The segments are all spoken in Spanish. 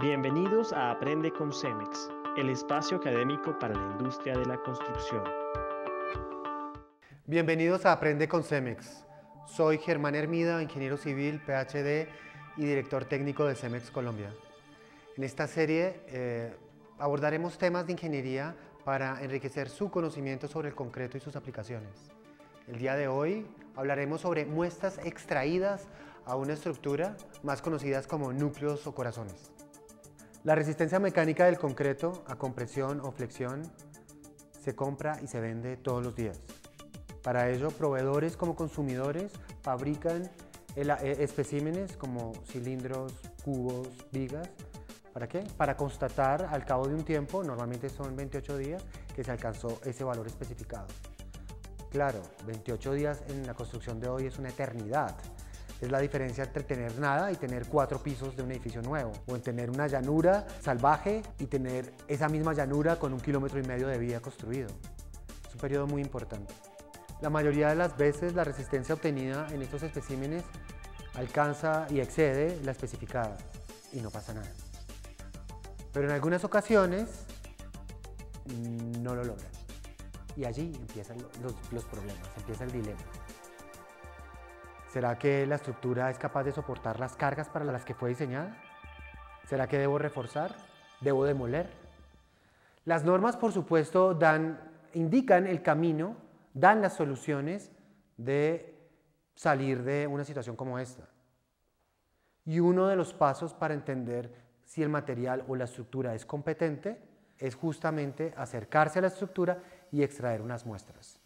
Bienvenidos a Aprende con CEMEX, el espacio académico para la industria de la construcción. Bienvenidos a Aprende con CEMEX. Soy Germán Hermida, ingeniero civil, PhD y director técnico de CEMEX Colombia. En esta serie abordaremos temas de ingeniería para enriquecer su conocimiento sobre el concreto y sus aplicaciones. El día de hoy hablaremos sobre muestras extraídas a una estructura más conocidas como núcleos o corazones. La resistencia mecánica del concreto a compresión o flexión se compra y se vende todos los días. Para ello, proveedores como consumidores fabrican especímenes como cilindros, cubos, vigas. ¿Para qué? Para constatar al cabo de un tiempo, normalmente son 28 días, que se alcanzó ese valor especificado. Claro, 28 días en la construcción de hoy es una eternidad. Es la diferencia entre tener nada y tener 4 pisos de un edificio nuevo, o en tener una llanura salvaje y tener esa misma llanura con 1,5 kilómetros de vía construido. Es un periodo muy importante. La mayoría de las veces la resistencia obtenida en estos especímenes alcanza y excede la especificada y no pasa nada. Pero en algunas ocasiones no lo logran y allí empiezan los problemas, empieza el dilema. ¿Será que la estructura es capaz de soportar las cargas para las que fue diseñada? ¿Será que debo reforzar? ¿Debo demoler? Las normas, por supuesto, indican el camino, dan las soluciones de salir de una situación como esta. Y uno de los pasos para entender si el material o la estructura es competente es justamente acercarse a la estructura y extraer unas muestras,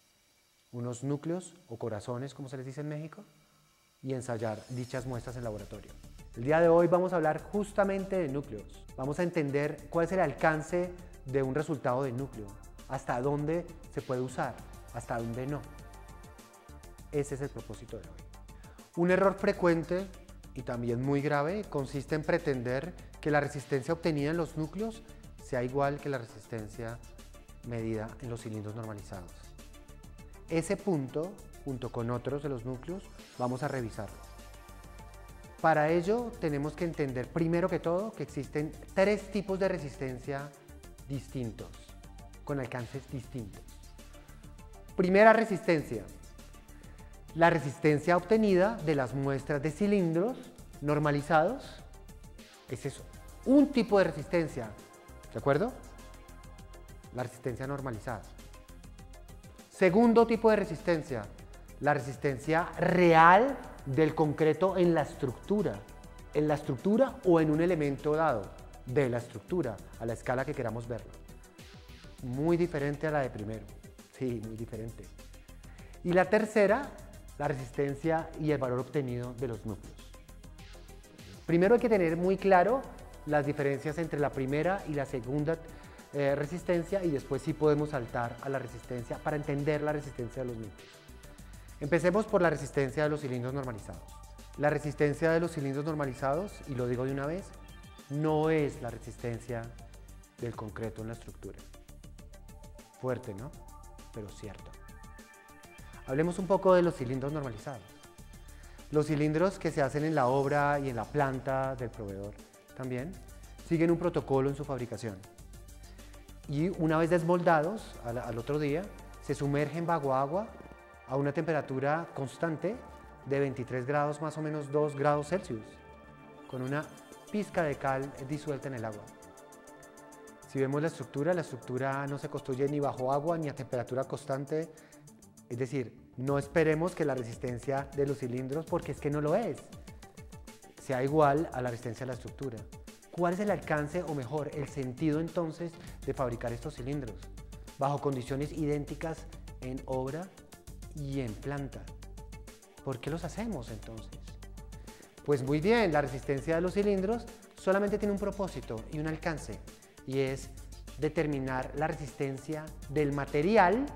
unos núcleos o corazones, como se les dice en México, y ensayar dichas muestras en laboratorio. El día de hoy vamos a hablar justamente de núcleos. Vamos a entender cuál es el alcance de un resultado de núcleo, hasta dónde se puede usar, hasta dónde no. Ese es el propósito de hoy. Un error frecuente y también muy grave consiste en pretender que la resistencia obtenida en los núcleos sea igual que la resistencia medida en los cilindros normalizados. Ese punto, junto con otros de los núcleos, vamos a revisarlo. Para ello tenemos que entender primero que todo que existen 3 tipos de resistencia distintos, con alcances distintos. Primera resistencia, la resistencia obtenida de las muestras de cilindros normalizados. Ese es un tipo de resistencia, ¿de acuerdo? La resistencia normalizada. Segundo tipo de resistencia, la resistencia real del concreto en la estructura o en un elemento dado de la estructura, a la escala que queramos verlo. Muy diferente a la de primero, sí, muy diferente. Y la tercera, la resistencia y el valor obtenido de los núcleos. Primero hay que tener muy claro las diferencias entre la primera y la segunda resistencia, y después sí podemos saltar a la resistencia para entender la resistencia de los núcleos. Empecemos por la resistencia de los cilindros normalizados. La resistencia de los cilindros normalizados, y lo digo de una vez, no es la resistencia del concreto en la estructura. Fuerte, ¿no? Pero cierto. Hablemos un poco de los cilindros normalizados. Los cilindros que se hacen en la obra y en la planta del proveedor también siguen un protocolo en su fabricación. Y una vez desmoldados, al otro día, se sumergen bajo agua a una temperatura constante de 23 grados, más o menos 2 grados Celsius, con una pizca de cal disuelta en el agua. Si vemos la estructura no se construye ni bajo agua ni a temperatura constante, es decir, no esperemos que la resistencia de los cilindros, porque es que no lo es, sea igual a la resistencia de la estructura. ¿Cuál es el alcance, o mejor, el sentido entonces de fabricar estos cilindros bajo condiciones idénticas en obra y en planta? ¿Por qué los hacemos entonces? Pues muy bien, la resistencia de los cilindros solamente tiene un propósito y un alcance, y es determinar la resistencia del material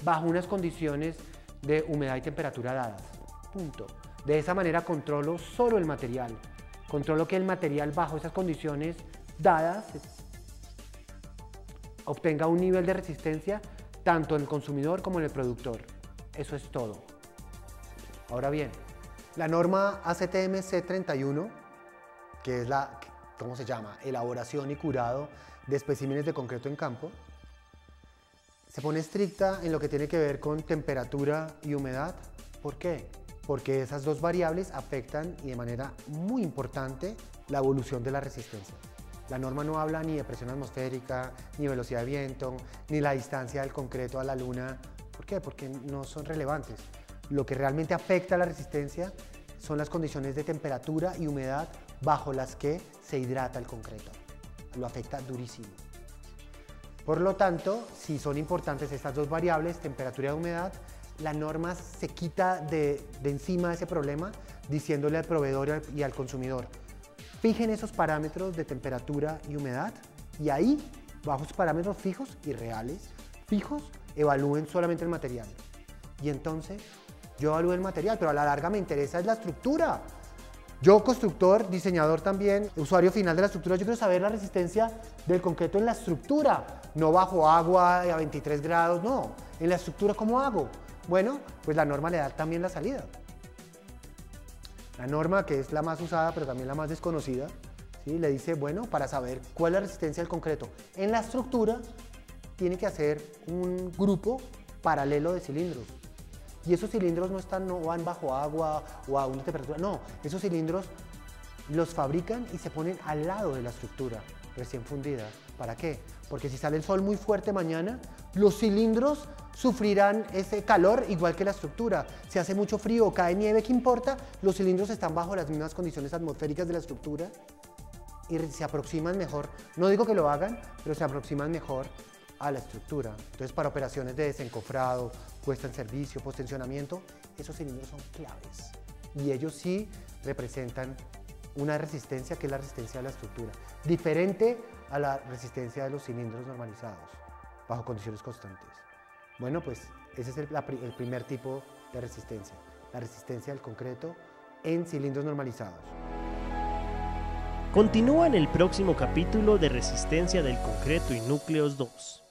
bajo unas condiciones de humedad y temperatura dadas. Punto. De esa manera controlo solo el material. Controlo que el material bajo esas condiciones dadas obtenga un nivel de resistencia tanto en el consumidor como en el productor. Eso es todo. Ahora bien, la norma ACTM C31, que es la ¿cómo se llama?, elaboración y curado de especímenes de concreto en campo, se pone estricta en lo que tiene que ver con temperatura y humedad. ¿Por qué? Porque esas dos variables afectan y de manera muy importante la evolución de la resistencia. La norma no habla ni de presión atmosférica, ni velocidad de viento, ni la distancia del concreto a la luna. ¿Por qué? Porque no son relevantes. Lo que realmente afecta a la resistencia son las condiciones de temperatura y humedad bajo las que se hidrata el concreto. Lo afecta durísimo. Por lo tanto, si son importantes estas dos variables, temperatura y humedad, la norma se quita de encima de ese problema diciéndole al proveedor y al consumidor: fijen esos parámetros de temperatura y humedad y ahí, bajo esos parámetros fijos y reales, evalúen solamente el material. Y entonces, yo evalúo el material, pero a la larga me interesa es la estructura. Yo, constructor, diseñador también, usuario final de la estructura, yo quiero saber la resistencia del concreto en la estructura, no bajo agua a 23 grados, no. En la estructura, ¿cómo hago? Bueno, pues la norma le da también la salida. La norma, que es la más usada, pero también la más desconocida, ¿sí?, le dice, bueno, para saber cuál es la resistencia del concreto en la estructura, tiene que hacer un grupo paralelo de cilindros. Y esos cilindros no van bajo agua o a una temperatura, no. Esos cilindros los fabrican y se ponen al lado de la estructura recién fundida. ¿Para qué? Porque si sale el sol muy fuerte mañana, los cilindros sufrirán ese calor igual que la estructura. Si hace mucho frío o cae nieve, ¿qué importa? Los cilindros están bajo las mismas condiciones atmosféricas de la estructura y se aproximan mejor. No digo que lo hagan, pero se aproximan mejor a la estructura. Entonces, para operaciones de desencofrado, puesta en servicio, postensionamiento, esos cilindros son claves. Y ellos sí representan una resistencia que es la resistencia de la estructura, diferente a la resistencia de los cilindros normalizados, bajo condiciones constantes. Bueno, pues ese es el primer tipo de resistencia, la resistencia del concreto en cilindros normalizados. Continúa en el próximo capítulo de Resistencia del concreto y núcleos 2.